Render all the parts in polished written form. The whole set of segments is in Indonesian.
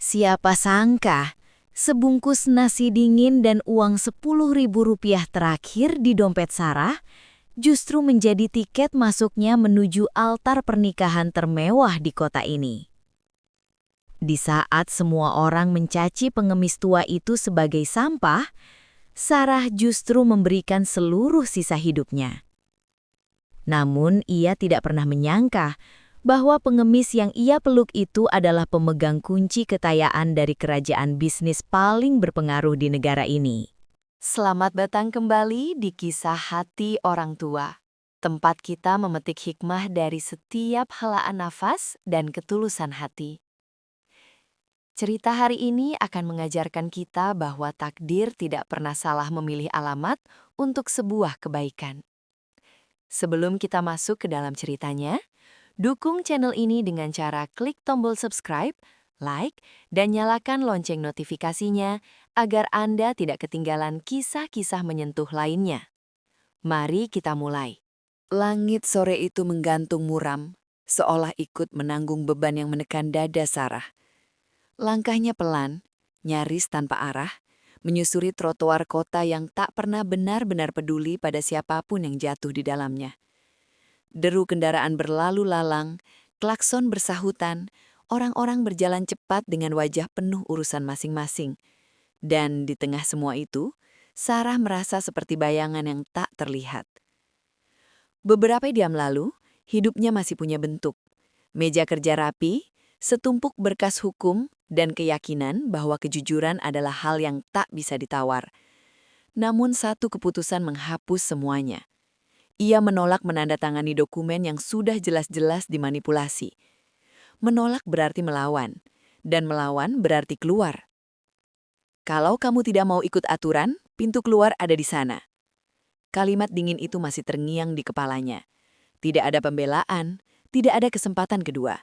Siapa sangka, sebungkus nasi dingin dan uang Rp10.000 terakhir di dompet Sarah justru menjadi tiket masuknya menuju altar pernikahan termewah di kota ini. Di saat semua orang mencaci pengemis tua itu sebagai sampah, Sarah justru memberikan seluruh sisa hidupnya. Namun ia tidak pernah menyangka bahwa pengemis yang ia peluk itu adalah pemegang kunci kekayaan dari kerajaan bisnis paling berpengaruh di negara ini. Selamat datang kembali di Kisah Hati Orang Tua, tempat kita memetik hikmah dari setiap helaan nafas dan ketulusan hati. Cerita hari ini akan mengajarkan kita bahwa takdir tidak pernah salah memilih alamat untuk sebuah kebaikan. Sebelum kita masuk ke dalam ceritanya, dukung channel ini dengan cara klik tombol subscribe, like, dan nyalakan lonceng notifikasinya agar Anda tidak ketinggalan kisah-kisah menyentuh lainnya. Mari kita mulai. Langit sore itu menggantung muram, seolah ikut menanggung beban yang menekan dada Sarah. Langkahnya pelan, nyaris tanpa arah, menyusuri trotoar kota yang tak pernah benar-benar peduli pada siapapun yang jatuh di dalamnya. Deru kendaraan berlalu lalang, klakson bersahutan, orang-orang berjalan cepat dengan wajah penuh urusan masing-masing. Dan di tengah semua itu, Sarah merasa seperti bayangan yang tak terlihat. Beberapa jam lalu, hidupnya masih punya bentuk. Meja kerja rapi, setumpuk berkas hukum, dan keyakinan bahwa kejujuran adalah hal yang tak bisa ditawar. Namun satu keputusan menghapus semuanya. Ia menolak menandatangani dokumen yang sudah jelas-jelas dimanipulasi. Menolak berarti melawan, dan melawan berarti keluar. Kalau kamu tidak mau ikut aturan, pintu keluar ada di sana. Kalimat dingin itu masih terngiang di kepalanya. Tidak ada pembelaan, tidak ada kesempatan kedua,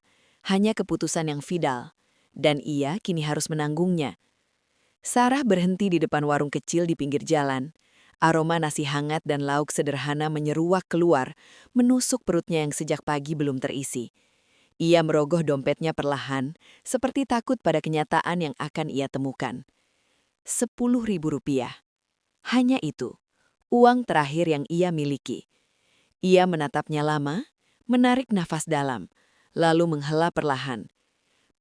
hanya keputusan yang final. Dan ia kini harus menanggungnya. Sarah berhenti di depan warung kecil di pinggir jalan. Aroma nasi hangat dan lauk sederhana menyeruak keluar, menusuk perutnya yang sejak pagi belum terisi. Ia merogoh dompetnya perlahan, seperti takut pada kenyataan yang akan ia temukan. Rp10.000. Hanya itu, uang terakhir yang ia miliki. Ia menatapnya lama, menarik nafas dalam, lalu menghela perlahan.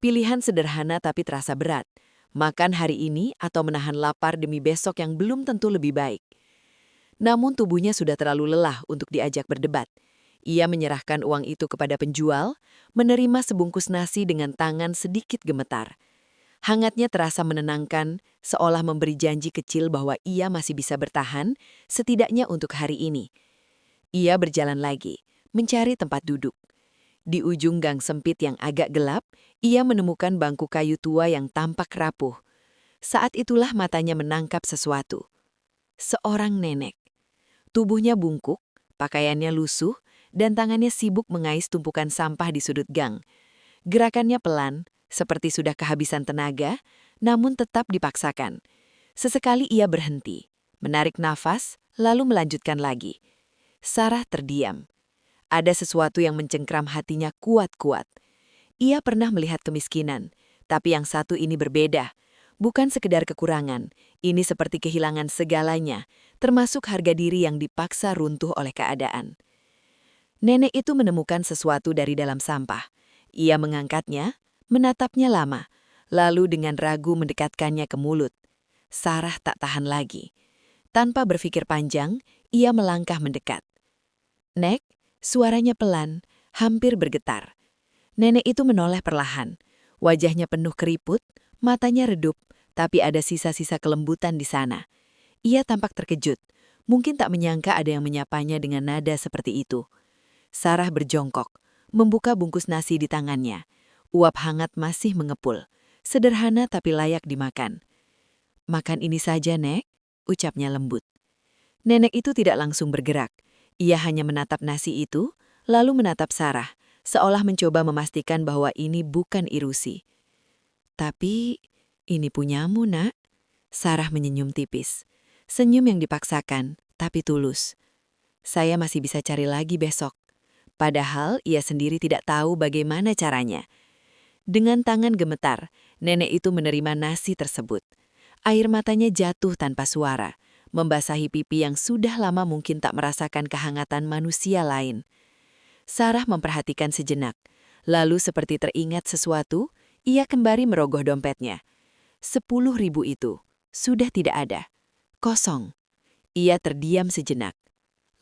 Pilihan sederhana tapi terasa berat, makan hari ini atau menahan lapar demi besok yang belum tentu lebih baik. Namun tubuhnya sudah terlalu lelah untuk diajak berdebat. Ia menyerahkan uang itu kepada penjual, menerima sebungkus nasi dengan tangan sedikit gemetar. Hangatnya terasa menenangkan, seolah memberi janji kecil bahwa ia masih bisa bertahan, setidaknya untuk hari ini. Ia berjalan lagi, mencari tempat duduk. Di ujung gang sempit yang agak gelap, ia menemukan bangku kayu tua yang tampak rapuh. Saat itulah matanya menangkap sesuatu. Seorang nenek. Tubuhnya bungkuk, pakaiannya lusuh, dan tangannya sibuk mengais tumpukan sampah di sudut gang. Gerakannya pelan, seperti sudah kehabisan tenaga, namun tetap dipaksakan. Sesekali ia berhenti, menarik nafas, lalu melanjutkan lagi. Sarah terdiam. Ada sesuatu yang mencengkram hatinya kuat-kuat. Ia pernah melihat kemiskinan, tapi yang satu ini berbeda. Bukan sekedar kekurangan, ini seperti kehilangan segalanya, termasuk harga diri yang dipaksa runtuh oleh keadaan. Nenek itu menemukan sesuatu dari dalam sampah. Ia mengangkatnya, menatapnya lama, lalu dengan ragu mendekatkannya ke mulut. Sarah tak tahan lagi. Tanpa berpikir panjang, ia melangkah mendekat. "Nek," suaranya pelan, hampir bergetar. Nenek itu menoleh perlahan. Wajahnya penuh keriput, matanya redup, tapi ada sisa-sisa kelembutan di sana. Ia tampak terkejut, mungkin tak menyangka ada yang menyapanya dengan nada seperti itu. Sarah berjongkok, membuka bungkus nasi di tangannya. Uap hangat masih mengepul, sederhana tapi layak dimakan. "Makan ini saja, Nek," ucapnya lembut. Nenek itu tidak langsung bergerak. Ia hanya menatap nasi itu, lalu menatap Sarah, seolah mencoba memastikan bahwa ini bukan ilusi. "Tapi, ini punyamu, Nak." Sarah menyenyum tipis. Senyum yang dipaksakan, tapi tulus. "Saya masih bisa cari lagi besok." Padahal ia sendiri tidak tahu bagaimana caranya. Dengan tangan gemetar, nenek itu menerima nasi tersebut. Air matanya jatuh tanpa suara, membasahi pipi yang sudah lama mungkin tak merasakan kehangatan manusia lain. Sarah memperhatikan sejenak, lalu seperti teringat sesuatu, ia kembali merogoh dompetnya. 10.000 itu sudah tidak ada. Kosong. Ia terdiam sejenak.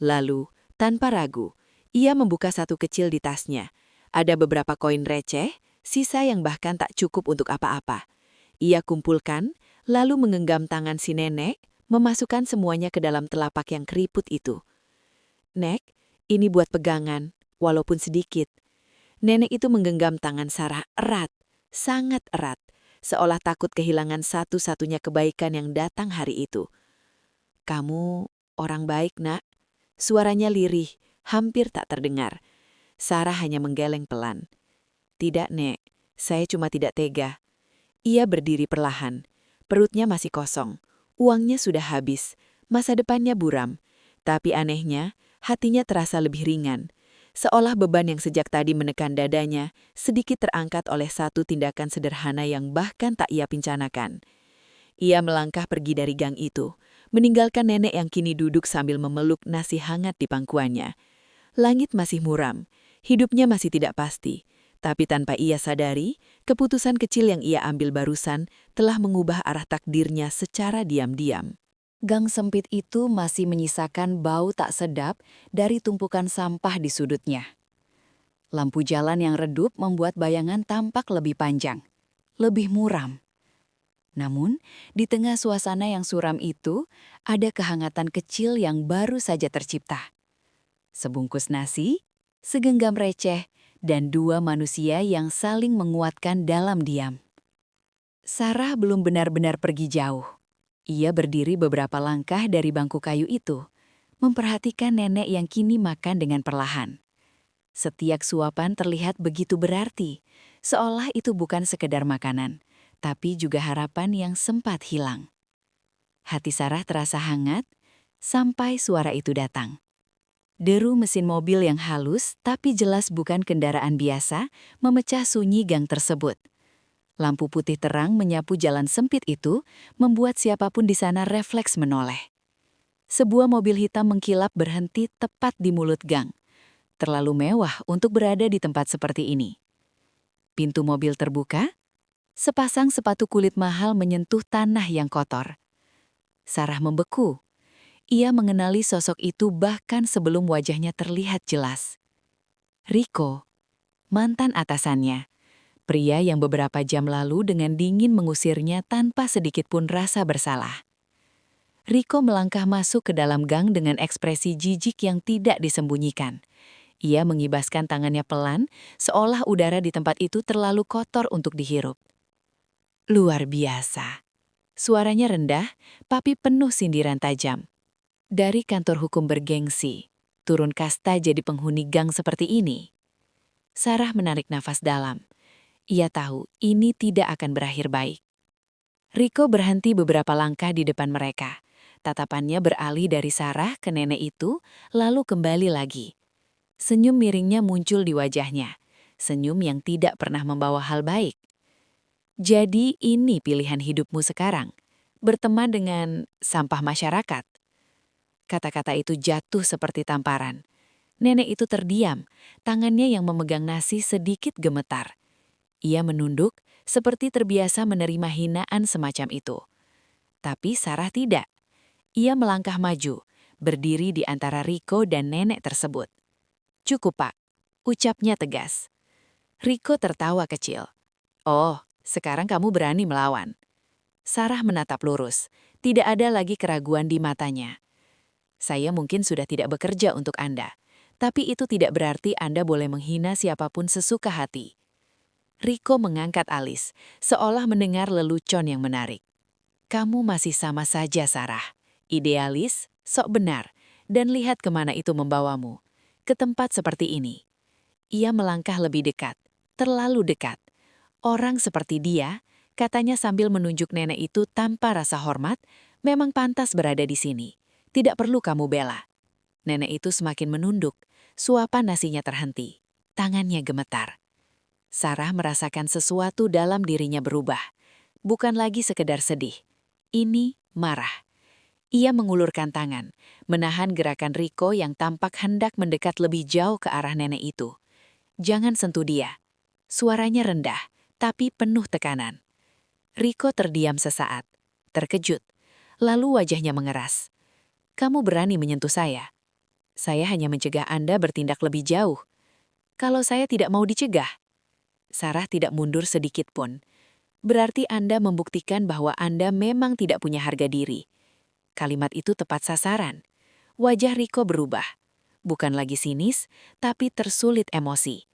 Lalu, tanpa ragu, ia membuka satu kecil di tasnya. Ada beberapa koin receh, sisa yang bahkan tak cukup untuk apa-apa. Ia kumpulkan, lalu menggenggam tangan si nenek, memasukkan semuanya ke dalam telapak yang keriput itu. "Nek, ini buat pegangan, walaupun sedikit." Nenek itu menggenggam tangan Sarah erat, sangat erat, seolah takut kehilangan satu-satunya kebaikan yang datang hari itu. "Kamu orang baik, Nak." Suaranya lirih, hampir tak terdengar. Sarah hanya menggeleng pelan. "Tidak, Nek, saya cuma tidak tega." Ia berdiri perlahan. Perutnya masih kosong. Uangnya sudah habis. Masa depannya buram. Tapi anehnya, hatinya terasa lebih ringan. Seolah beban yang sejak tadi menekan dadanya, sedikit terangkat oleh satu tindakan sederhana yang bahkan tak ia pincanakan. Ia melangkah pergi dari gang itu, meninggalkan nenek yang kini duduk sambil memeluk nasi hangat di pangkuannya. Langit masih muram, hidupnya masih tidak pasti. Tapi tanpa ia sadari, keputusan kecil yang ia ambil barusan telah mengubah arah takdirnya secara diam-diam. Gang sempit itu masih menyisakan bau tak sedap dari tumpukan sampah di sudutnya. Lampu jalan yang redup membuat bayangan tampak lebih panjang, lebih muram. Namun, di tengah suasana yang suram itu, ada kehangatan kecil yang baru saja tercipta. Sebungkus nasi, segenggam receh, dan dua manusia yang saling menguatkan dalam diam. Sarah belum benar-benar pergi jauh. Ia berdiri beberapa langkah dari bangku kayu itu, memperhatikan nenek yang kini makan dengan perlahan. Setiap suapan terlihat begitu berarti, seolah itu bukan sekedar makanan, tapi juga harapan yang sempat hilang. Hati Sarah terasa hangat, sampai suara itu datang. Deru mesin mobil yang halus, tapi jelas bukan kendaraan biasa, memecah sunyi gang tersebut. Lampu putih terang menyapu jalan sempit itu, membuat siapapun di sana refleks menoleh. Sebuah mobil hitam mengkilap berhenti tepat di mulut gang. Terlalu mewah untuk berada di tempat seperti ini. Pintu mobil terbuka, sepasang sepatu kulit mahal menyentuh tanah yang kotor. Sarah membeku. Ia mengenali sosok itu bahkan sebelum wajahnya terlihat jelas. Rico, mantan atasannya. Pria yang beberapa jam lalu dengan dingin mengusirnya tanpa sedikit pun rasa bersalah. Rico melangkah masuk ke dalam gang dengan ekspresi jijik yang tidak disembunyikan. Ia mengibaskan tangannya pelan, seolah udara di tempat itu terlalu kotor untuk dihirup. Luar biasa. Suaranya rendah, tapi penuh sindiran tajam. Dari kantor hukum bergengsi, turun kasta jadi penghuni gang seperti ini. Sarah menarik nafas dalam. Ia tahu ini tidak akan berakhir baik. Rico berhenti beberapa langkah di depan mereka. Tatapannya beralih dari Sarah ke nenek itu, lalu kembali lagi. Senyum miringnya muncul di wajahnya. Senyum yang tidak pernah membawa hal baik. "Jadi ini pilihan hidupmu sekarang, berteman dengan sampah masyarakat." Kata-kata itu jatuh seperti tamparan. Nenek itu terdiam, tangannya yang memegang nasi sedikit gemetar. Ia menunduk, seperti terbiasa menerima hinaan semacam itu. Tapi Sarah tidak. Ia melangkah maju, berdiri di antara Rico dan nenek tersebut. "Cukup, Pak," ucapnya tegas. Rico tertawa kecil. "Oh, sekarang kamu berani melawan." Sarah menatap lurus. Tidak ada lagi keraguan di matanya. "Saya mungkin sudah tidak bekerja untuk Anda, tapi itu tidak berarti Anda boleh menghina siapapun sesuka hati." Rico mengangkat alis, seolah mendengar lelucon yang menarik. "Kamu masih sama saja, Sarah. Idealis, sok benar, dan lihat kemana itu membawamu. Ke tempat seperti ini." Ia melangkah lebih dekat, terlalu dekat. Orang seperti dia, katanya sambil menunjuk nenek itu tanpa rasa hormat, memang pantas berada di sini. Tidak perlu kamu bela. Nenek itu semakin menunduk, suapan nasinya terhenti, tangannya gemetar. Sarah merasakan sesuatu dalam dirinya berubah. Bukan lagi sekedar sedih. Ini marah. Ia mengulurkan tangan, menahan gerakan Riko yang tampak hendak mendekat lebih jauh ke arah nenek itu. Jangan sentuh dia. Suaranya rendah, tapi penuh tekanan. Riko terdiam sesaat, terkejut. Lalu wajahnya mengeras. Kamu berani menyentuh saya? Saya hanya mencegah Anda bertindak lebih jauh. Kalau saya tidak mau dicegah. Sarah tidak mundur sedikit pun. Berarti Anda membuktikan bahwa Anda memang tidak punya harga diri. Kalimat itu tepat sasaran. Wajah Riko berubah. Bukan lagi sinis, tapi tersulit emosi.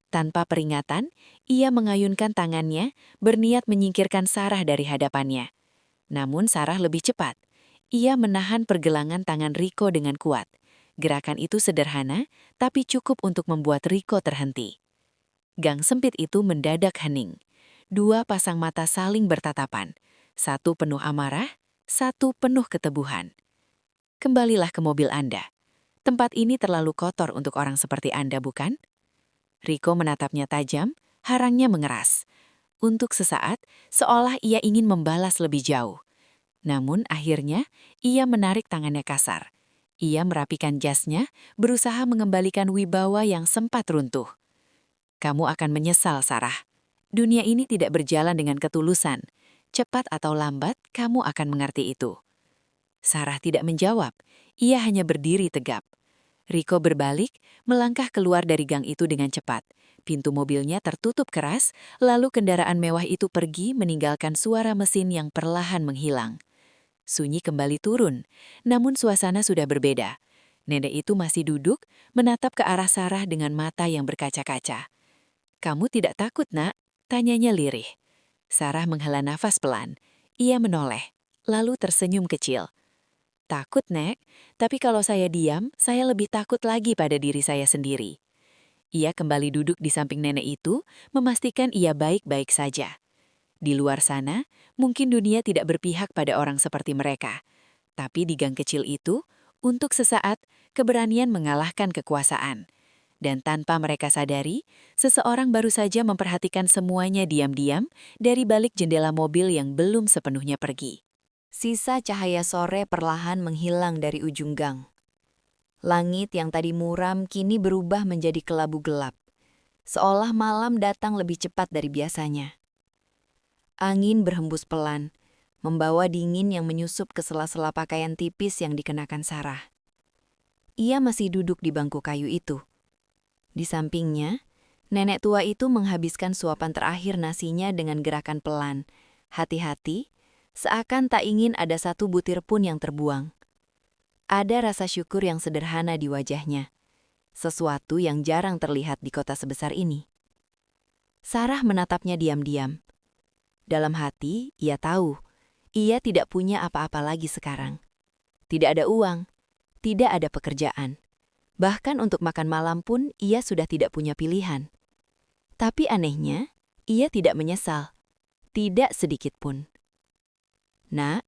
Tanpa peringatan, ia mengayunkan tangannya, berniat menyingkirkan Sarah dari hadapannya. Namun Sarah lebih cepat. Ia menahan pergelangan tangan Riko dengan kuat. Gerakan itu sederhana, tapi cukup untuk membuat Riko terhenti. Gang sempit itu mendadak hening. Dua pasang mata saling bertatapan. Satu penuh amarah, satu penuh keteguhan. Kembalilah ke mobil Anda. Tempat ini terlalu kotor untuk orang seperti Anda, bukan? Riko menatapnya tajam, harangnya mengeras. Untuk sesaat, seolah ia ingin membalas lebih jauh. Namun akhirnya, ia menarik tangannya kasar. Ia merapikan jasnya, berusaha mengembalikan wibawa yang sempat runtuh. Kamu akan menyesal, Sarah. Dunia ini tidak berjalan dengan ketulusan. Cepat atau lambat, kamu akan mengerti itu. Sarah tidak menjawab. Ia hanya berdiri tegap. Riko berbalik, melangkah keluar dari gang itu dengan cepat. Pintu mobilnya tertutup keras, lalu kendaraan mewah itu pergi meninggalkan suara mesin yang perlahan menghilang. Sunyi kembali turun, namun suasana sudah berbeda. Nenek itu masih duduk, menatap ke arah Sarah dengan mata yang berkaca-kaca. Kamu tidak takut, Nak? Tanyanya lirih. Sarah menghela nafas pelan. Ia menoleh, lalu tersenyum kecil. Takut, Nek, tapi kalau saya diam, saya lebih takut lagi pada diri saya sendiri. Ia kembali duduk di samping nenek itu, memastikan ia baik-baik saja. Di luar sana, mungkin dunia tidak berpihak pada orang seperti mereka. Tapi di gang kecil itu, untuk sesaat, keberanian mengalahkan kekuasaan. Dan tanpa mereka sadari, seseorang baru saja memperhatikan semuanya diam-diam dari balik jendela mobil yang belum sepenuhnya pergi. Sisa cahaya sore perlahan menghilang dari ujung gang. Langit yang tadi muram kini berubah menjadi kelabu gelap, seolah malam datang lebih cepat dari biasanya. Angin berhembus pelan, membawa dingin yang menyusup ke sela-sela pakaian tipis yang dikenakan Sarah. Ia masih duduk di bangku kayu itu. Di sampingnya, nenek tua itu menghabiskan suapan terakhir nasinya dengan gerakan pelan, hati-hati, seakan tak ingin ada satu butir pun yang terbuang. Ada rasa syukur yang sederhana di wajahnya, sesuatu yang jarang terlihat di kota sebesar ini. Sarah menatapnya diam-diam. Dalam hati, ia tahu, ia tidak punya apa-apa lagi sekarang. Tidak ada uang, tidak ada pekerjaan. Bahkan untuk makan malam pun ia sudah tidak punya pilihan. Tapi anehnya, ia tidak menyesal. Tidak sedikit pun. Nak,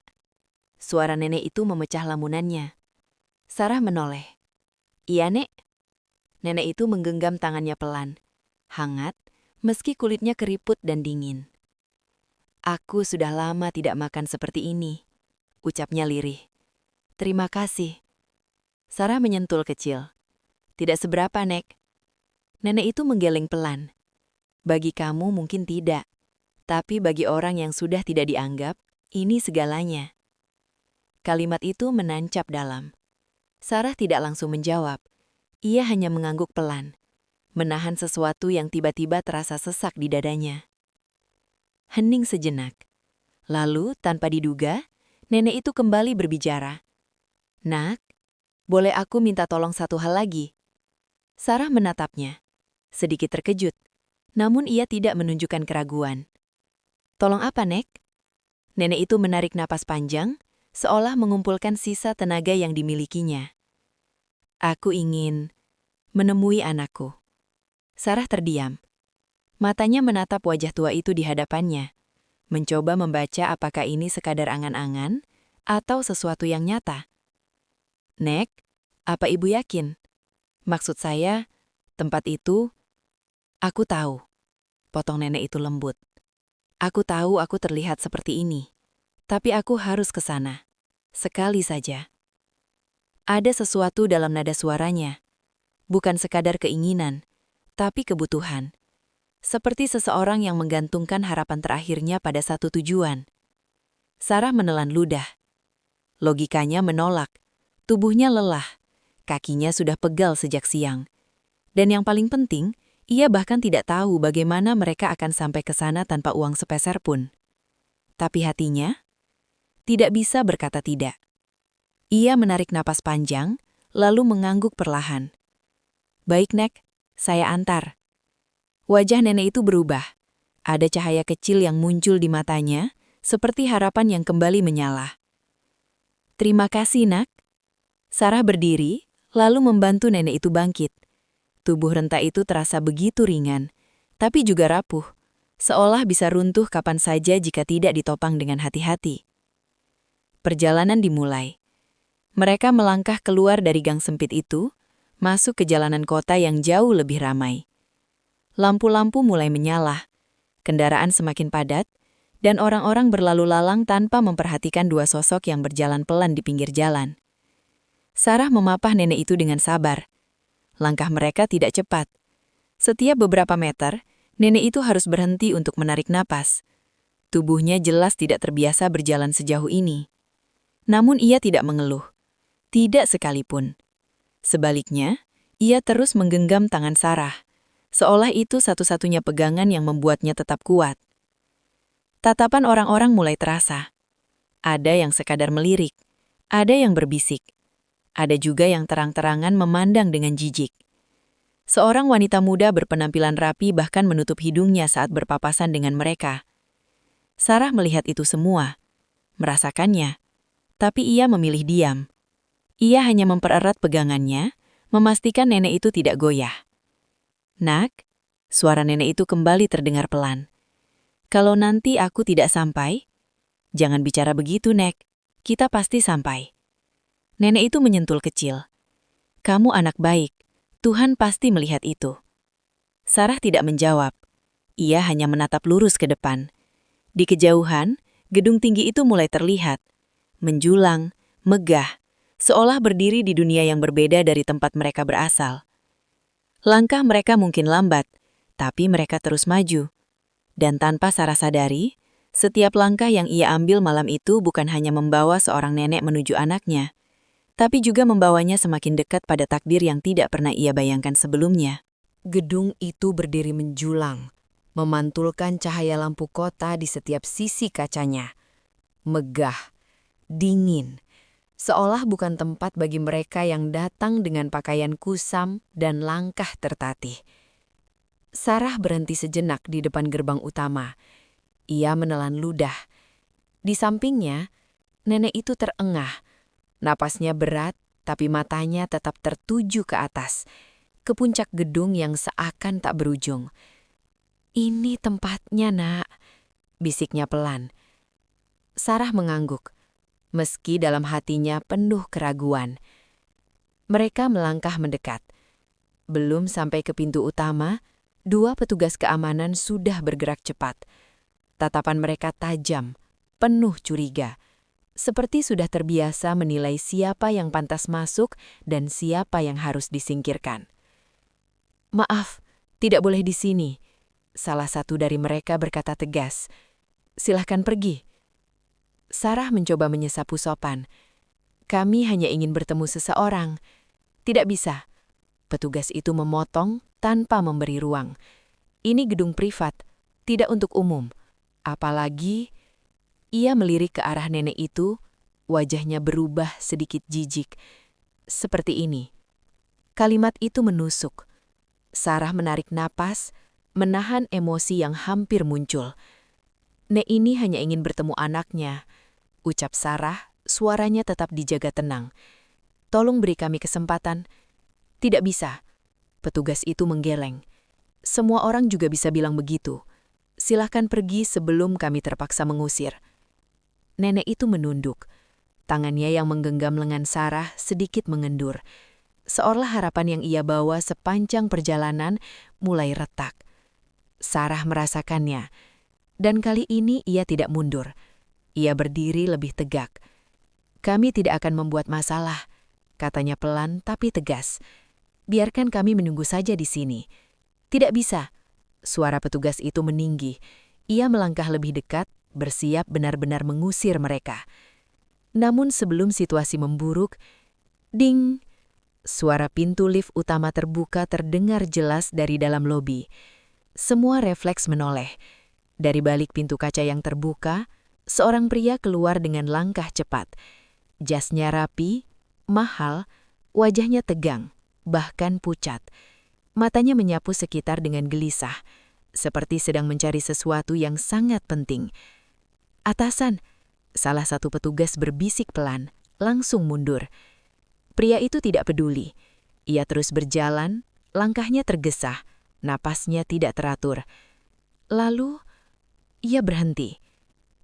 suara nenek itu memecah lamunannya. Sarah menoleh. Iya, Nek. Nenek itu menggenggam tangannya pelan. Hangat, meski kulitnya keriput dan dingin. Aku sudah lama tidak makan seperti ini, ucapnya lirih. Terima kasih. Sarah menyentul kecil. Tidak seberapa, Nek. Nenek itu menggeleng pelan. Bagi kamu mungkin tidak, tapi bagi orang yang sudah tidak dianggap, ini segalanya. Kalimat itu menancap dalam. Sarah tidak langsung menjawab. Ia hanya mengangguk pelan, menahan sesuatu yang tiba-tiba terasa sesak di dadanya. Hening sejenak. Lalu, tanpa diduga, nenek itu kembali berbicara. Nak, boleh aku minta tolong satu hal lagi? Sarah menatapnya. Sedikit terkejut, namun ia tidak menunjukkan keraguan. Tolong apa, Nek? Nenek itu menarik napas panjang, seolah mengumpulkan sisa tenaga yang dimilikinya. Aku ingin menemui anakku. Sarah terdiam. Matanya menatap wajah tua itu di hadapannya, mencoba membaca apakah ini sekadar angan-angan atau sesuatu yang nyata. Nek, apa ibu yakin? Maksud saya, tempat itu, aku tahu. potong nenek itu lembut. Aku tahu aku terlihat seperti ini, tapi aku harus ke sana. Sekali saja. Ada sesuatu dalam nada suaranya. Bukan sekadar keinginan, tapi kebutuhan. Seperti seseorang yang menggantungkan harapan terakhirnya pada satu tujuan. Sarah menelan ludah. Logikanya menolak. Tubuhnya lelah. Kakinya sudah pegal sejak siang. Dan yang paling penting, ia bahkan tidak tahu bagaimana mereka akan sampai ke sana tanpa uang sepeser pun. Tapi hatinya tidak bisa berkata tidak. Ia menarik napas panjang, lalu mengangguk perlahan. "Baik, Nek, saya antar." Wajah nenek itu berubah. Ada cahaya kecil yang muncul di matanya, seperti harapan yang kembali menyala. "Terima kasih, Nak." Sarah berdiri, lalu membantu nenek itu bangkit. Tubuh renta itu terasa begitu ringan, tapi juga rapuh, seolah bisa runtuh kapan saja jika tidak ditopang dengan hati-hati. Perjalanan dimulai. Mereka melangkah keluar dari gang sempit itu, masuk ke jalanan kota yang jauh lebih ramai. Lampu-lampu mulai menyala, kendaraan semakin padat, dan orang-orang berlalu lalang tanpa memperhatikan dua sosok yang berjalan pelan di pinggir jalan. Sarah memapah nenek itu dengan sabar. Langkah mereka tidak cepat. Setiap beberapa meter, nenek itu harus berhenti untuk menarik napas. Tubuhnya jelas tidak terbiasa berjalan sejauh ini. Namun ia tidak mengeluh. Tidak sekalipun. Sebaliknya, ia terus menggenggam tangan Sarah, seolah itu satu-satunya pegangan yang membuatnya tetap kuat. Tatapan orang-orang mulai terasa. Ada yang sekadar melirik, ada yang berbisik, ada juga yang terang-terangan memandang dengan jijik. Seorang wanita muda berpenampilan rapi bahkan menutup hidungnya saat berpapasan dengan mereka. Sarah melihat itu semua, merasakannya, tapi ia memilih diam. Ia hanya mempererat pegangannya, memastikan nenek itu tidak goyah. "Nak," suara nenek itu kembali terdengar pelan. "Kalau nanti aku tidak sampai, jangan bicara begitu, Nek. Kita pasti sampai." Nenek itu menyentul kecil. "Kamu anak baik, Tuhan pasti melihat itu." Sarah tidak menjawab. Ia hanya menatap lurus ke depan. Di kejauhan, gedung tinggi itu mulai terlihat. Menjulang, megah, seolah berdiri di dunia yang berbeda dari tempat mereka berasal. Langkah mereka mungkin lambat, tapi mereka terus maju. Dan tanpa Sarah sadari, setiap langkah yang ia ambil malam itu bukan hanya membawa seorang nenek menuju anaknya, tapi juga membawanya semakin dekat pada takdir yang tidak pernah ia bayangkan sebelumnya. Gedung itu berdiri menjulang, memantulkan cahaya lampu kota di setiap sisi kacanya. Megah, dingin, seolah bukan tempat bagi mereka yang datang dengan pakaian kusam dan langkah tertatih. Sarah berhenti sejenak di depan gerbang utama. Ia menelan ludah. Di sampingnya, nenek itu terengah. Napasnya berat, tapi matanya tetap tertuju ke atas, ke puncak gedung yang seakan tak berujung. "Ini tempatnya, Nak," bisiknya pelan. Sarah mengangguk, meski dalam hatinya penuh keraguan. Mereka melangkah mendekat. Belum sampai ke pintu utama, dua petugas keamanan sudah bergerak cepat. Tatapan mereka tajam, penuh curiga, seperti sudah terbiasa menilai siapa yang pantas masuk dan siapa yang harus disingkirkan. "Maaf, tidak boleh di sini," salah satu dari mereka berkata tegas. "Silahkan pergi." Sarah mencoba menyesapu sopan. "Kami hanya ingin bertemu seseorang." "Tidak bisa." Petugas itu memotong tanpa memberi ruang. "Ini gedung privat, tidak untuk umum. Apalagi..." Ia melirik ke arah nenek itu, wajahnya berubah sedikit jijik. "Seperti ini." Kalimat itu menusuk. Sarah menarik napas, menahan emosi yang hampir muncul. "Nek ini hanya ingin bertemu anaknya," ucap Sarah, suaranya tetap dijaga tenang. "Tolong beri kami kesempatan." "Tidak bisa." Petugas itu menggeleng. "Semua orang juga bisa bilang begitu. Silahkan pergi sebelum kami terpaksa mengusir." Nenek itu menunduk. Tangannya yang menggenggam lengan Sarah sedikit mengendur. Seolah harapan yang ia bawa sepanjang perjalanan mulai retak. Sarah merasakannya. Dan kali ini ia tidak mundur. Ia berdiri lebih tegak. "Kami tidak akan membuat masalah," katanya pelan tapi tegas. "Biarkan kami menunggu saja di sini." "Tidak bisa." Suara petugas itu meninggi. Ia melangkah lebih dekat, bersiap benar-benar mengusir mereka. Namun sebelum situasi memburuk, ding! Suara pintu lift utama terbuka terdengar jelas dari dalam lobi. Semua refleks menoleh. Dari balik pintu kaca yang terbuka, seorang pria keluar dengan langkah cepat. Jasnya rapi, mahal, wajahnya tegang, bahkan pucat. Matanya menyapu sekitar dengan gelisah, seperti sedang mencari sesuatu yang sangat penting. "Atasan!" Salah satu petugas berbisik pelan, langsung mundur. Pria itu tidak peduli. Ia terus berjalan, langkahnya tergesa, napasnya tidak teratur. Lalu, ia berhenti.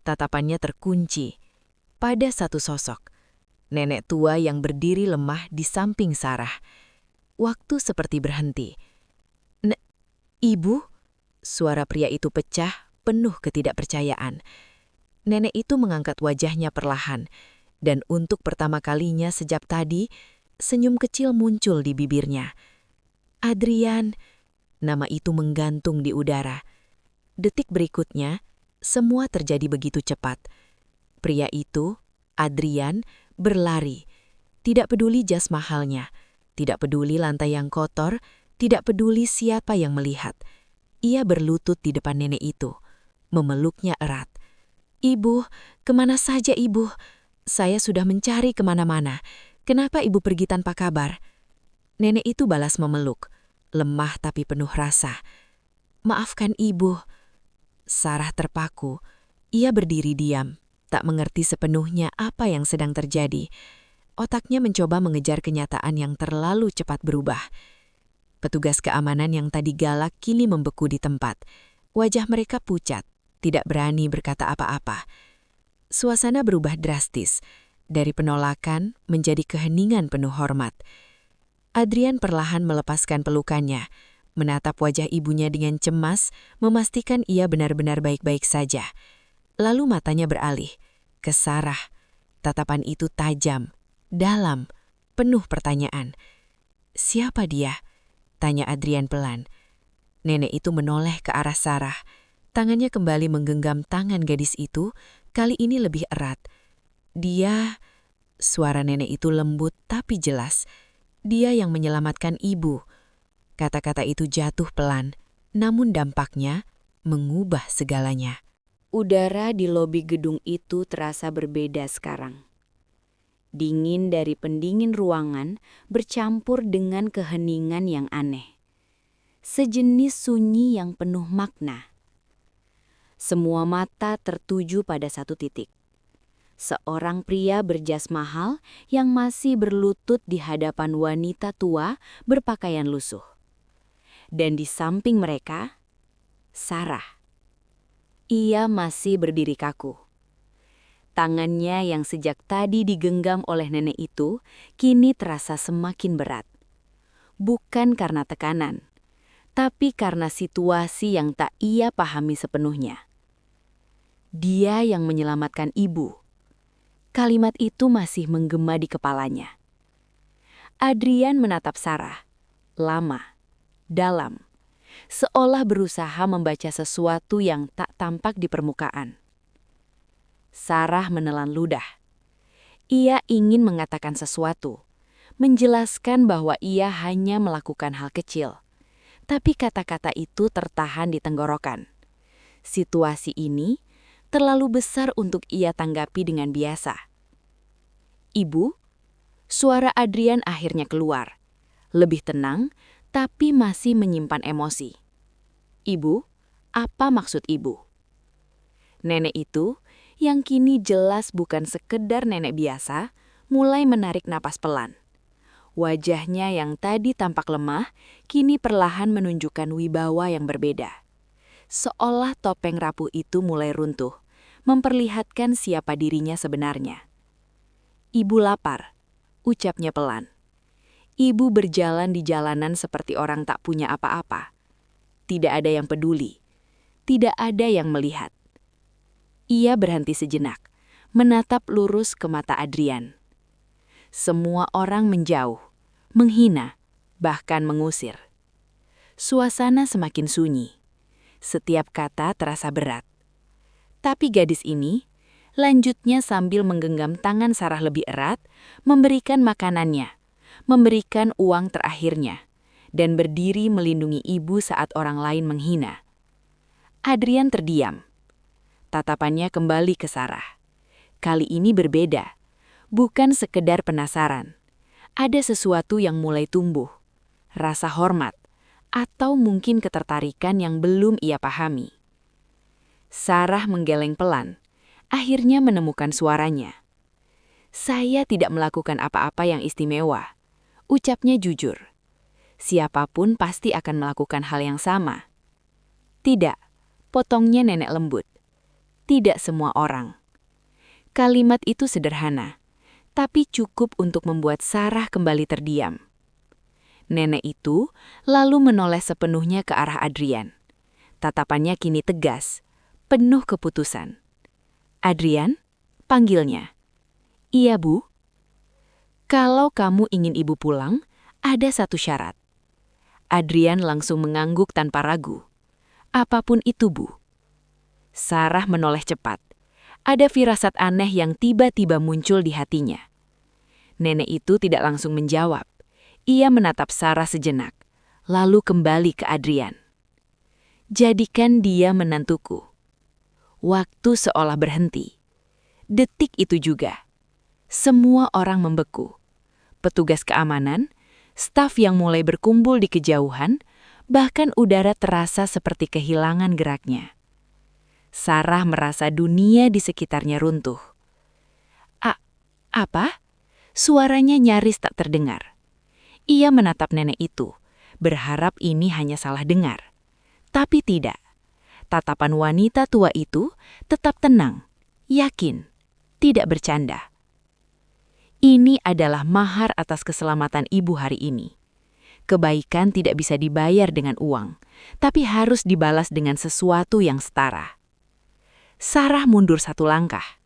Tatapannya terkunci pada satu sosok. Nenek tua yang berdiri lemah di samping Sarah. Waktu seperti berhenti. "Ibu?" Suara pria itu pecah, penuh ketidakpercayaan. Nenek itu mengangkat wajahnya perlahan, dan untuk pertama kalinya sejak tadi, senyum kecil muncul di bibirnya. "Adrian," nama itu menggantung di udara. Detik berikutnya, semua terjadi begitu cepat. Pria itu, Adrian, berlari. Tidak peduli jas mahalnya, tidak peduli lantai yang kotor, tidak peduli siapa yang melihat. Ia berlutut di depan nenek itu, memeluknya erat. "Ibu, kemana saja ibu? Saya sudah mencari kemana-mana. Kenapa ibu pergi tanpa kabar?" Nenek itu balas memeluk, lemah tapi penuh rasa. "Maafkan ibu." Sarah terpaku. Ia berdiri diam, tak mengerti sepenuhnya apa yang sedang terjadi. Otaknya mencoba mengejar kenyataan yang terlalu cepat berubah. Petugas keamanan yang tadi galak kini membeku di tempat. Wajah mereka pucat, tidak berani berkata apa-apa. Suasana berubah drastis, dari penolakan menjadi keheningan penuh hormat. Adrian perlahan melepaskan pelukannya, menatap wajah ibunya dengan cemas, memastikan ia benar-benar baik-baik saja. Lalu matanya beralih ke Sarah. Tatapan itu tajam, dalam, penuh pertanyaan. "Siapa dia?" tanya Adrian pelan. Nenek itu menoleh ke arah Sarah. Tangannya kembali menggenggam tangan gadis itu, kali ini lebih erat. "Dia..." Suara nenek itu lembut tapi jelas. "Dia yang menyelamatkan ibu." Kata-kata itu jatuh pelan, namun dampaknya mengubah segalanya. Udara di lobi gedung itu terasa berbeda sekarang. Dingin dari pendingin ruangan bercampur dengan keheningan yang aneh. Sejenis sunyi yang penuh makna. Semua mata tertuju pada satu titik. Seorang pria berjas mahal yang masih berlutut di hadapan wanita tua berpakaian lusuh. Dan di samping mereka, Sarah. Ia masih berdiri kaku. Tangannya yang sejak tadi digenggam oleh nenek itu kini terasa semakin berat. Bukan karena tekanan, tapi karena situasi yang tak ia pahami sepenuhnya. Dia yang menyelamatkan ibu. Kalimat itu masih menggema di kepalanya. Adrian menatap Sarah, lama, dalam, seolah berusaha membaca sesuatu yang tak tampak di permukaan. Sarah menelan ludah. Ia ingin mengatakan sesuatu, menjelaskan bahwa ia hanya melakukan hal kecil. Tapi kata-kata itu tertahan di tenggorokan. Situasi ini terlalu besar untuk ia tanggapi dengan biasa. "Ibu?" Suara Adrian akhirnya keluar. Lebih tenang, tapi masih menyimpan emosi. "Ibu, apa maksud ibu?" Nenek itu, yang kini jelas bukan sekedar nenek biasa, mulai menarik napas pelan. Wajahnya yang tadi tampak lemah, kini perlahan menunjukkan wibawa yang berbeda. Seolah topeng rapuh itu mulai runtuh, memperlihatkan siapa dirinya sebenarnya. "Ibu lapar," ucapnya pelan. Ibu berjalan di jalanan seperti orang tak punya apa-apa. Tidak ada yang peduli. Tidak ada yang melihat. Ia berhenti sejenak, menatap lurus ke mata Adrian. Semua orang menjauh, menghina, bahkan mengusir. Suasana semakin sunyi. Setiap kata terasa berat. Tapi gadis ini, lanjutnya sambil menggenggam tangan Sarah lebih erat, memberikan makanannya, memberikan uang terakhirnya, dan berdiri melindungi ibu saat orang lain menghina. Adrian terdiam. Tatapannya kembali ke Sarah. Kali ini berbeda. Bukan sekedar penasaran. Ada sesuatu yang mulai tumbuh. Rasa hormat. Atau mungkin ketertarikan yang belum ia pahami. Sarah menggeleng pelan. Akhirnya menemukan suaranya. Saya tidak melakukan apa-apa yang istimewa. Ucapnya jujur. Siapapun pasti akan melakukan hal yang sama. Tidak, potongnya nenek lembut. Tidak semua orang. Kalimat itu sederhana, tapi cukup untuk membuat Sarah kembali terdiam. Nenek itu lalu menoleh sepenuhnya ke arah Adrian. Tatapannya kini tegas, penuh keputusan. Adrian, panggilnya. Iya, Bu. Kalau kamu ingin ibu pulang, ada satu syarat. Adrian langsung mengangguk tanpa ragu. Apapun itu, Bu. Sarah menoleh cepat. Ada firasat aneh yang tiba-tiba muncul di hatinya. Nenek itu tidak langsung menjawab. Ia menatap Sarah sejenak, lalu kembali ke Adrian. Jadikan dia menantuku. Waktu seolah berhenti. Detik itu juga. Semua orang membeku. Petugas keamanan, staf yang mulai berkumpul di kejauhan, bahkan udara terasa seperti kehilangan geraknya. Sarah merasa dunia di sekitarnya runtuh. Apa? Suaranya nyaris tak terdengar. Ia menatap nenek itu, berharap ini hanya salah dengar. Tapi tidak. Tatapan wanita tua itu tetap tenang, yakin, tidak bercanda. Ini adalah mahar atas keselamatan ibu hari ini. Kebaikan tidak bisa dibayar dengan uang, tapi harus dibalas dengan sesuatu yang setara. Sarah mundur satu langkah.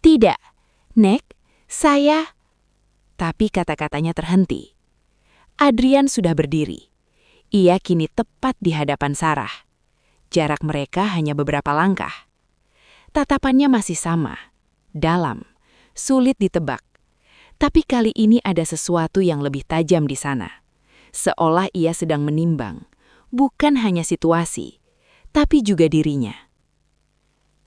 Tidak, Nek, saya... Tapi kata-katanya terhenti. Adrian sudah berdiri. Ia kini tepat di hadapan Sarah. Jarak mereka hanya beberapa langkah. Tatapannya masih sama, dalam, sulit ditebak. Tapi kali ini ada sesuatu yang lebih tajam di sana. Seolah ia sedang menimbang, bukan hanya situasi, tapi juga dirinya.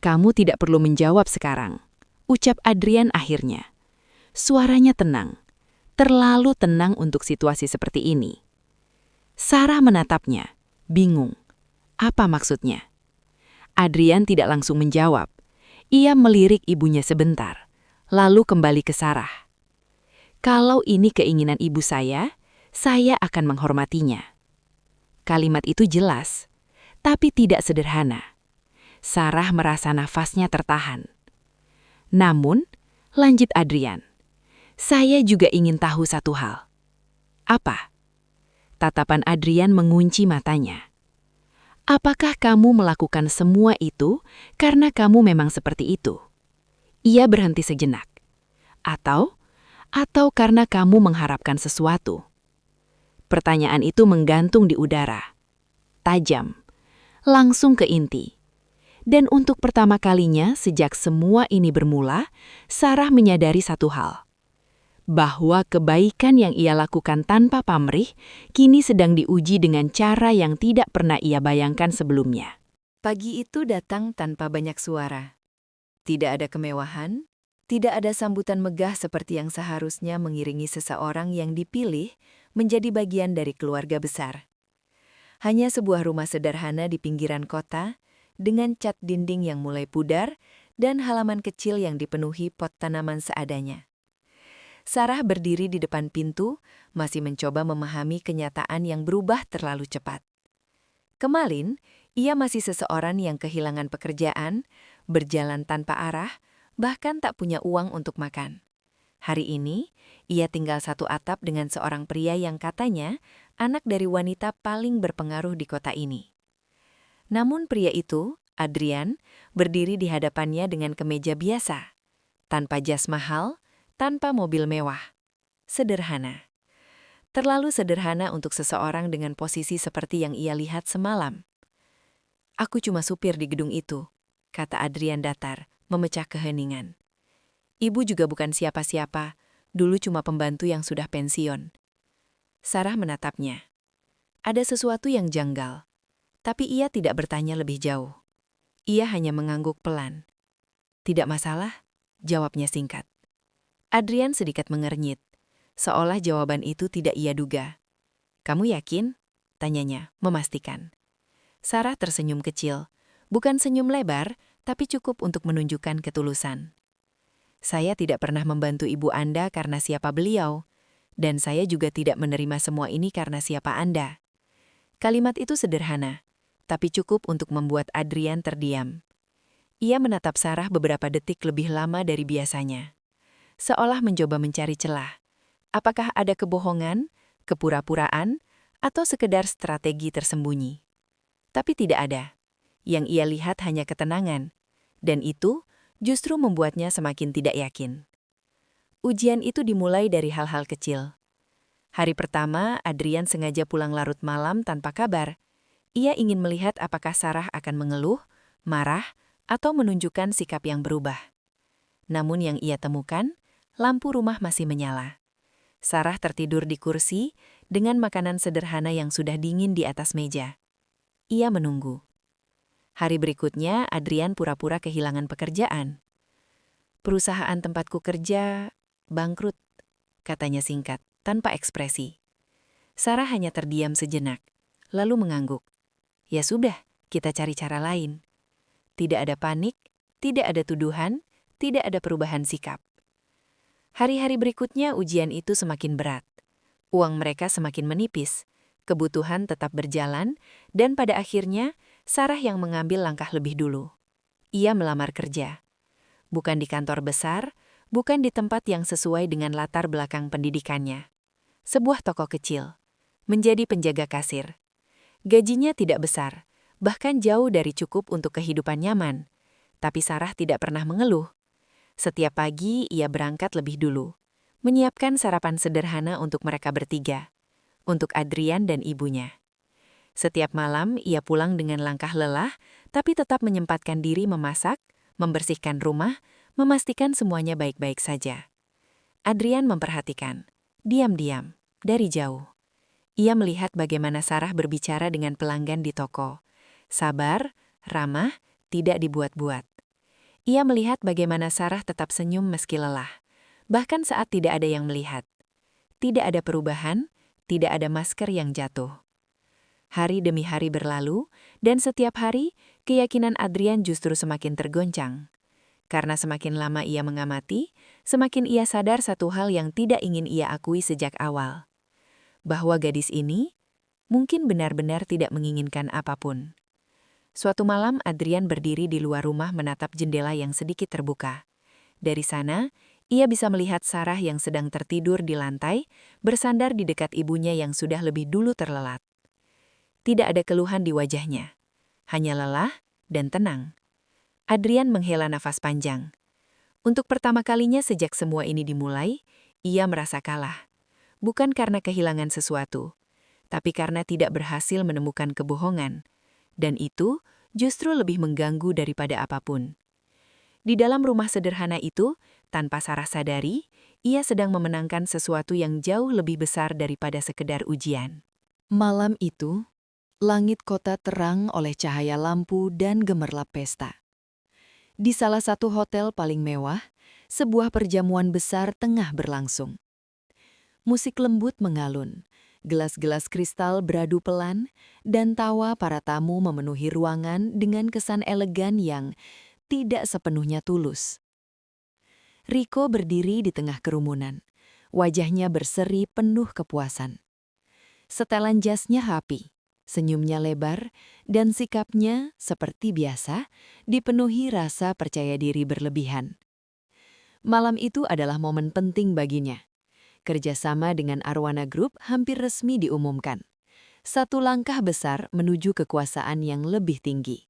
Kamu tidak perlu menjawab sekarang, ucap Adrian akhirnya. Suaranya tenang, terlalu tenang untuk situasi seperti ini. Sarah menatapnya, bingung. Apa maksudnya? Adrian tidak langsung menjawab. Ia melirik ibunya sebentar, lalu kembali ke Sarah. Kalau ini keinginan ibu saya akan menghormatinya. Kalimat itu jelas, tapi tidak sederhana. Sarah merasa nafasnya tertahan. Namun, lanjut Adrian, saya juga ingin tahu satu hal. Apa? Tatapan Adrian mengunci matanya. Apakah kamu melakukan semua itu karena kamu memang seperti itu? Ia berhenti sejenak. Atau karena kamu mengharapkan sesuatu? Pertanyaan itu menggantung di udara. Tajam. Langsung ke inti. Dan untuk pertama kalinya sejak semua ini bermula, Sarah menyadari satu hal. Bahwa kebaikan yang ia lakukan tanpa pamrih, kini sedang diuji dengan cara yang tidak pernah ia bayangkan sebelumnya. Pagi itu datang tanpa banyak suara. Tidak ada kemewahan, tidak ada sambutan megah seperti yang seharusnya mengiringi seseorang yang dipilih menjadi bagian dari keluarga besar. Hanya sebuah rumah sederhana di pinggiran kota, dengan cat dinding yang mulai pudar dan halaman kecil yang dipenuhi pot tanaman seadanya. Sarah berdiri di depan pintu, masih mencoba memahami kenyataan yang berubah terlalu cepat. Kemarin, ia masih seseorang yang kehilangan pekerjaan, berjalan tanpa arah, bahkan tak punya uang untuk makan. Hari ini, ia tinggal satu atap dengan seorang pria yang katanya anak dari wanita paling berpengaruh di kota ini. Namun pria itu, Adrian, berdiri di hadapannya dengan kemeja biasa, tanpa jas mahal, tanpa mobil mewah. Sederhana. Terlalu sederhana untuk seseorang dengan posisi seperti yang ia lihat semalam. "Aku cuma supir di gedung itu," kata Adrian datar, memecah keheningan. "Ibu juga bukan siapa-siapa, dulu cuma pembantu yang sudah pensiun." Sarah menatapnya. Ada sesuatu yang janggal, tapi ia tidak bertanya lebih jauh. Ia hanya mengangguk pelan. "Tidak masalah," jawabnya singkat. Adrian sedikit mengernyit, seolah jawaban itu tidak ia duga. "Kamu yakin?" tanyanya, memastikan. Sarah tersenyum kecil, bukan senyum lebar, tapi cukup untuk menunjukkan ketulusan. "Saya tidak pernah membantu ibu Anda karena siapa beliau, dan saya juga tidak menerima semua ini karena siapa Anda." Kalimat itu sederhana, tapi cukup untuk membuat Adrian terdiam. Ia menatap Sarah beberapa detik lebih lama dari biasanya, seolah mencoba mencari celah. Apakah ada kebohongan, kepura-puraan, atau sekedar strategi tersembunyi? Tapi tidak ada. Yang ia lihat hanya ketenangan, dan itu justru membuatnya semakin tidak yakin. Ujian itu dimulai dari hal-hal kecil. Hari pertama, Adrian sengaja pulang larut malam tanpa kabar. Ia ingin melihat apakah Sarah akan mengeluh, marah, atau menunjukkan sikap yang berubah. Namun yang ia temukan, lampu rumah masih menyala. Sarah tertidur di kursi dengan makanan sederhana yang sudah dingin di atas meja. Ia menunggu. Hari berikutnya, Adrian pura-pura kehilangan pekerjaan. "Perusahaan tempatku kerja bangkrut," katanya singkat, tanpa ekspresi. Sarah hanya terdiam sejenak, lalu mengangguk. "Ya sudah, kita cari cara lain." Tidak ada panik, tidak ada tuduhan, tidak ada perubahan sikap. Hari-hari berikutnya ujian itu semakin berat. Uang mereka semakin menipis, kebutuhan tetap berjalan, dan pada akhirnya, Sarah yang mengambil langkah lebih dulu. Ia melamar kerja. Bukan di kantor besar, bukan di tempat yang sesuai dengan latar belakang pendidikannya. Sebuah toko kecil. Menjadi penjaga kasir. Gajinya tidak besar, bahkan jauh dari cukup untuk kehidupan nyaman. Tapi Sarah tidak pernah mengeluh. Setiap pagi ia berangkat lebih dulu, menyiapkan sarapan sederhana untuk mereka bertiga, untuk Adrian dan ibunya. Setiap malam ia pulang dengan langkah lelah, tapi tetap menyempatkan diri memasak, membersihkan rumah, memastikan semuanya baik-baik saja. Adrian memperhatikan, diam-diam, dari jauh. Ia melihat bagaimana Sarah berbicara dengan pelanggan di toko. Sabar, ramah, tidak dibuat-buat. Ia melihat bagaimana Sarah tetap senyum meski lelah, bahkan saat tidak ada yang melihat. Tidak ada perubahan, tidak ada masker yang jatuh. Hari demi hari berlalu, dan setiap hari, keyakinan Adrian justru semakin tergoncang. Karena semakin lama ia mengamati, semakin ia sadar satu hal yang tidak ingin ia akui sejak awal. Bahwa gadis ini mungkin benar-benar tidak menginginkan apapun. Suatu malam Adrian berdiri di luar rumah menatap jendela yang sedikit terbuka. Dari sana, ia bisa melihat Sarah yang sedang tertidur di lantai, bersandar di dekat ibunya yang sudah lebih dulu terlelap. Tidak ada keluhan di wajahnya, hanya lelah dan tenang. Adrian menghela nafas panjang. Untuk pertama kalinya sejak semua ini dimulai, ia merasa kalah. Bukan karena kehilangan sesuatu, tapi karena tidak berhasil menemukan kebohongan. Dan itu justru lebih mengganggu daripada apapun. Di dalam rumah sederhana itu, tanpa Sarah sadari, ia sedang memenangkan sesuatu yang jauh lebih besar daripada sekedar ujian. Malam itu, langit kota terang oleh cahaya lampu dan gemerlap pesta. Di salah satu hotel paling mewah, sebuah perjamuan besar tengah berlangsung. Musik lembut mengalun, gelas-gelas kristal beradu pelan, dan tawa para tamu memenuhi ruangan dengan kesan elegan yang tidak sepenuhnya tulus. Rico berdiri di tengah kerumunan, wajahnya berseri penuh kepuasan. Setelan jasnya rapi, senyumnya lebar, dan sikapnya, seperti biasa, dipenuhi rasa percaya diri berlebihan. Malam itu adalah momen penting baginya. Kerjasama dengan Arwana Group hampir resmi diumumkan. Satu langkah besar menuju kekuasaan yang lebih tinggi.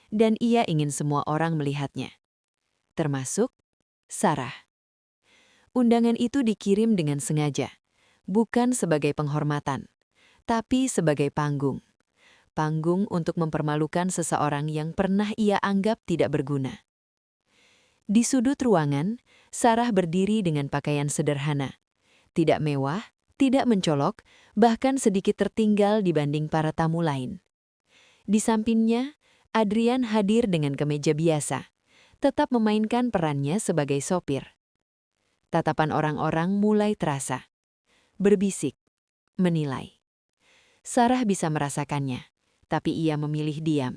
Dan ia ingin semua orang melihatnya. Termasuk Sarah. Undangan itu dikirim dengan sengaja, bukan sebagai penghormatan, tapi sebagai panggung. Panggung untuk mempermalukan seseorang yang pernah ia anggap tidak berguna. Di sudut ruangan, Sarah berdiri dengan pakaian sederhana. Tidak mewah, tidak mencolok, bahkan sedikit tertinggal dibanding para tamu lain. Di sampingnya, Adrian hadir dengan kemeja biasa, tetap memainkan perannya sebagai sopir. Tatapan orang-orang mulai terasa. Berbisik, menilai. Sarah bisa merasakannya, tapi ia memilih diam.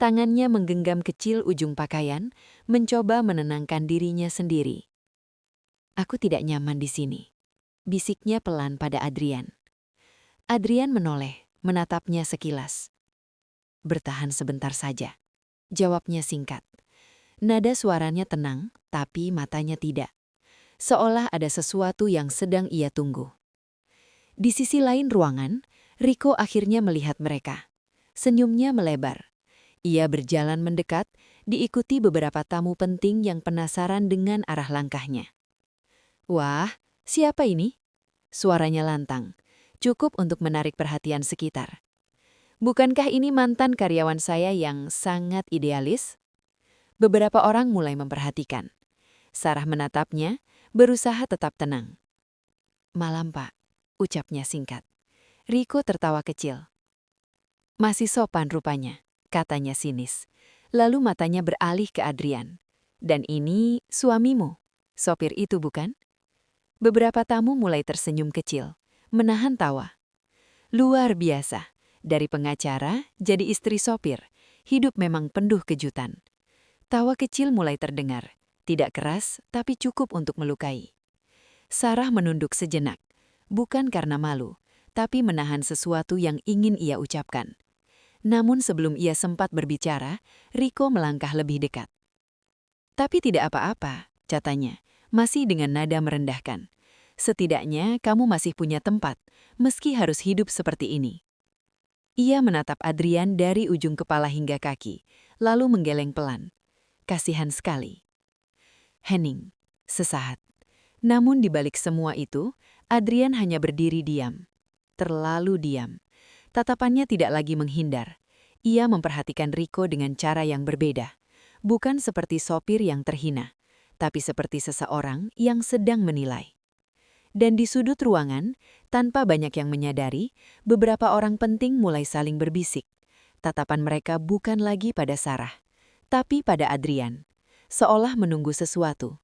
Tangannya menggenggam kecil ujung pakaian, mencoba menenangkan dirinya sendiri. "Aku tidak nyaman di sini," bisiknya pelan pada Adrian. Adrian menoleh, menatapnya sekilas. "Bertahan sebentar saja," jawabnya singkat. Nada suaranya tenang, tapi matanya tidak. Seolah ada sesuatu yang sedang ia tunggu. Di sisi lain ruangan, Rico akhirnya melihat mereka. Senyumnya melebar. Ia berjalan mendekat, diikuti beberapa tamu penting yang penasaran dengan arah langkahnya. "Wah, siapa ini?" Suaranya lantang, cukup untuk menarik perhatian sekitar. "Bukankah ini mantan karyawan saya yang sangat idealis?" Beberapa orang mulai memperhatikan. Sarah menatapnya, berusaha tetap tenang. "Malam, Pak," ucapnya singkat. Rico tertawa kecil. "Masih sopan rupanya," katanya sinis. Lalu matanya beralih ke Adrian. "Dan ini suamimu, sopir itu bukan?" Beberapa tamu mulai tersenyum kecil, menahan tawa. Luar biasa, dari pengacara jadi istri sopir, hidup memang penuh kejutan. Tawa kecil mulai terdengar, tidak keras tapi cukup untuk melukai. Sarah menunduk sejenak, bukan karena malu, tapi menahan sesuatu yang ingin ia ucapkan. Namun sebelum ia sempat berbicara, Rico melangkah lebih dekat. "Tapi tidak apa-apa," katanya, masih dengan nada merendahkan. "Setidaknya kamu masih punya tempat, meski harus hidup seperti ini." Ia menatap Adrian dari ujung kepala hingga kaki, lalu menggeleng pelan. Kasihan sekali. "Henning," sesaat. Namun di balik semua itu, Adrian hanya berdiri diam. Terlalu diam. Tatapannya tidak lagi menghindar. Ia memperhatikan Rico dengan cara yang berbeda. Bukan seperti sopir yang terhina, tapi seperti seseorang yang sedang menilai. Dan di sudut ruangan, tanpa banyak yang menyadari, beberapa orang penting mulai saling berbisik. Tatapan mereka bukan lagi pada Sarah, tapi pada Adrian, seolah menunggu sesuatu.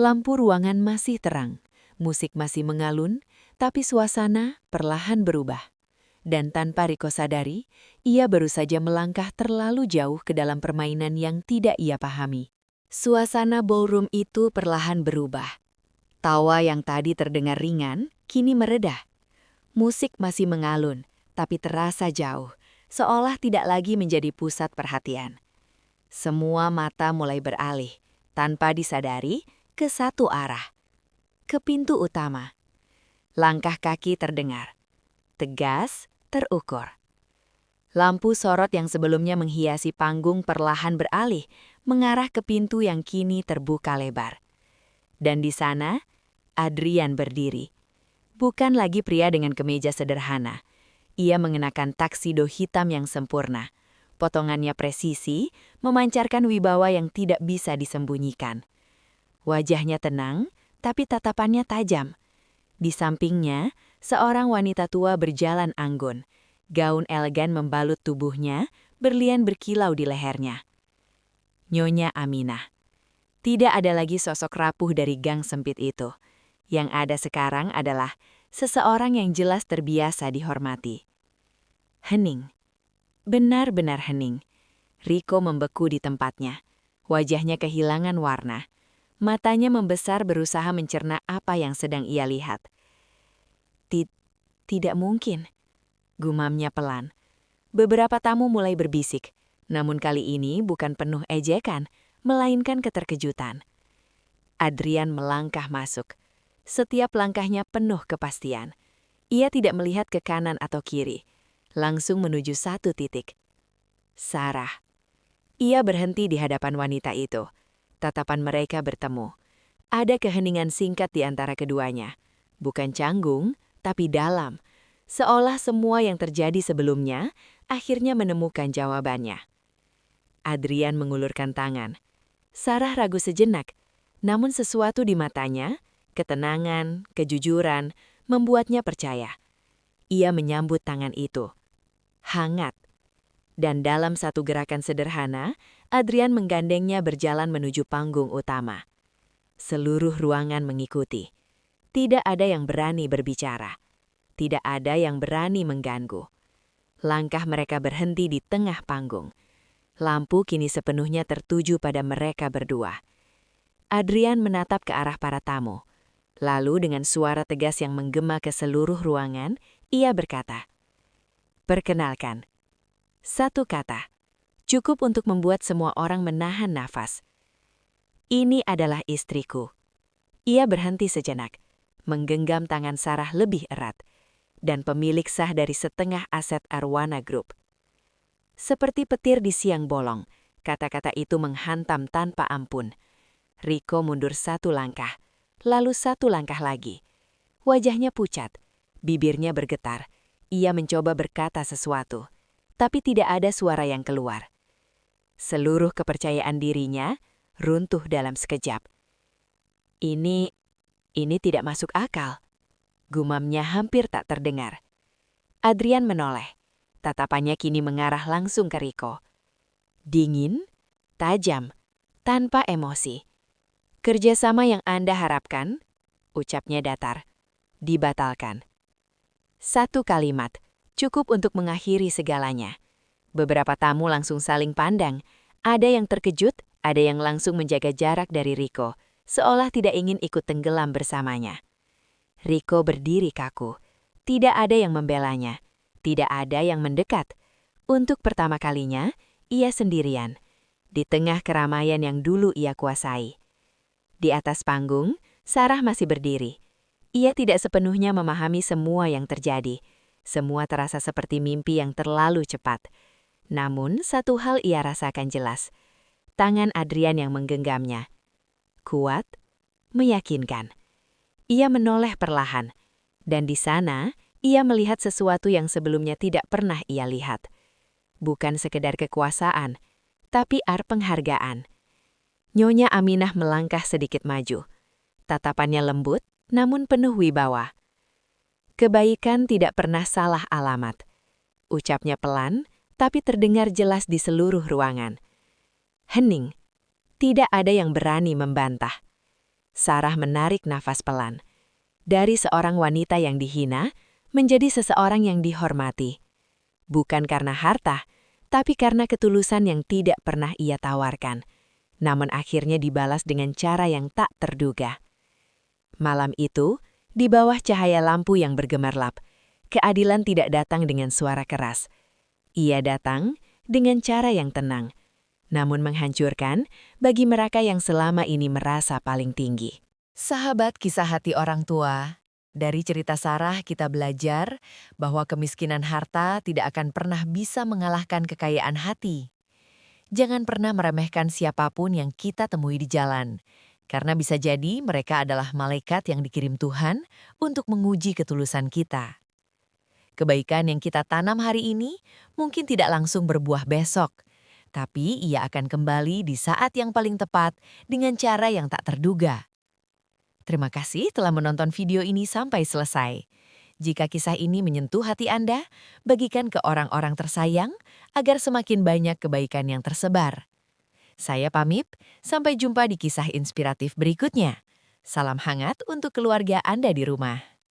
Lampu ruangan masih terang, musik masih mengalun, tapi suasana perlahan berubah. Dan tanpa Rico sadari, ia baru saja melangkah terlalu jauh ke dalam permainan yang tidak ia pahami. Suasana ballroom itu perlahan berubah. Tawa yang tadi terdengar ringan, kini meredah. Musik masih mengalun, tapi terasa jauh, seolah tidak lagi menjadi pusat perhatian. Semua mata mulai beralih, tanpa disadari, ke satu arah. Ke pintu utama. Langkah kaki terdengar. Tegas, terukur. Lampu sorot yang sebelumnya menghiasi panggung perlahan beralih, mengarah ke pintu yang kini terbuka lebar. Dan di sana, Adrian berdiri. Bukan lagi pria dengan kemeja sederhana. Ia mengenakan taksido hitam yang sempurna. Potongannya presisi, memancarkan wibawa yang tidak bisa disembunyikan. Wajahnya tenang, tapi tatapannya tajam. Di sampingnya, seorang wanita tua berjalan anggun. Gaun elegan membalut tubuhnya, berlian berkilau di lehernya. Nyonya Aminah. Tidak ada lagi sosok rapuh dari gang sempit itu. Yang ada sekarang adalah seseorang yang jelas terbiasa dihormati. Hening. Benar-benar hening. Rico membeku di tempatnya. Wajahnya kehilangan warna. Matanya membesar berusaha mencerna apa yang sedang ia lihat. Tidak mungkin, gumamnya pelan. Beberapa tamu mulai berbisik, namun kali ini bukan penuh ejekan, melainkan keterkejutan. Adrian melangkah masuk. Setiap langkahnya penuh kepastian. Ia tidak melihat ke kanan atau kiri, langsung menuju satu titik. Sarah. Ia berhenti di hadapan wanita itu. Tatapan mereka bertemu. Ada keheningan singkat di antara keduanya. Bukan canggung, tapi dalam. Seolah semua yang terjadi sebelumnya akhirnya menemukan jawabannya. Adrian mengulurkan tangan. Sarah ragu sejenak, namun sesuatu di matanya, ketenangan, kejujuran, membuatnya percaya. Ia menyambut tangan itu. Hangat. Dan dalam satu gerakan sederhana, Adrian menggandengnya berjalan menuju panggung utama. Seluruh ruangan mengikuti. Tidak ada yang berani berbicara. Tidak ada yang berani mengganggu. Langkah mereka berhenti di tengah panggung. Lampu kini sepenuhnya tertuju pada mereka berdua. Adrian menatap ke arah para tamu. Lalu dengan suara tegas yang menggema ke seluruh ruangan, ia berkata, "Perkenalkan, satu kata, cukup untuk membuat semua orang menahan nafas. Ini adalah istriku." Ia berhenti sejenak, menggenggam tangan Sarah lebih erat, dan pemilik sah dari setengah aset Arwana Group. Seperti petir di siang bolong, kata-kata itu menghantam tanpa ampun. Rico mundur satu langkah, lalu satu langkah lagi. Wajahnya pucat, bibirnya bergetar. Ia mencoba berkata sesuatu, tapi tidak ada suara yang keluar. Seluruh kepercayaan dirinya runtuh dalam sekejap. Ini tidak masuk akal. Gumamnya hampir tak terdengar. Adrian menoleh. Tatapannya kini mengarah langsung ke Rico. Dingin, tajam, tanpa emosi. "Kerjasama yang Anda harapkan," ucapnya datar, "dibatalkan." Satu kalimat, cukup untuk mengakhiri segalanya. Beberapa tamu langsung saling pandang. Ada yang terkejut, ada yang langsung menjaga jarak dari Rico, seolah tidak ingin ikut tenggelam bersamanya. Rico berdiri kaku. Tidak ada yang membelanya. Tidak ada yang mendekat. Untuk pertama kalinya, ia sendirian. Di tengah keramaian yang dulu ia kuasai. Di atas panggung, Sarah masih berdiri. Ia tidak sepenuhnya memahami semua yang terjadi. Semua terasa seperti mimpi yang terlalu cepat. Namun, satu hal ia rasakan jelas. Tangan Adrian yang menggenggamnya. Kuat, meyakinkan. Ia menoleh perlahan. Dan di sana, ia melihat sesuatu yang sebelumnya tidak pernah ia lihat. Bukan sekedar kekuasaan, tapi penghargaan. Nyonya Aminah melangkah sedikit maju. Tatapannya lembut, namun penuh wibawa. "Kebaikan tidak pernah salah alamat." Ucapnya pelan, tapi terdengar jelas di seluruh ruangan. Hening. Tidak ada yang berani membantah. Sarah menarik nafas pelan. Dari seorang wanita yang dihina, menjadi seseorang yang dihormati. Bukan karena harta, tapi karena ketulusan yang tidak pernah ia tawarkan. Namun akhirnya dibalas dengan cara yang tak terduga. Malam itu, di bawah cahaya lampu yang bergemerlap, keadilan tidak datang dengan suara keras. Ia datang dengan cara yang tenang, namun menghancurkan bagi mereka yang selama ini merasa paling tinggi. Sahabat kisah hati orang tua, dari cerita Sarah kita belajar bahwa kemiskinan harta tidak akan pernah bisa mengalahkan kekayaan hati. Jangan pernah meremehkan siapapun yang kita temui di jalan, karena bisa jadi mereka adalah malaikat yang dikirim Tuhan untuk menguji ketulusan kita. Kebaikan yang kita tanam hari ini mungkin tidak langsung berbuah besok, tapi ia akan kembali di saat yang paling tepat dengan cara yang tak terduga. Terima kasih telah menonton video ini sampai selesai. Jika kisah ini menyentuh hati Anda, bagikan ke orang-orang tersayang agar semakin banyak kebaikan yang tersebar. Saya pamit, sampai jumpa di kisah inspiratif berikutnya. Salam hangat untuk keluarga Anda di rumah.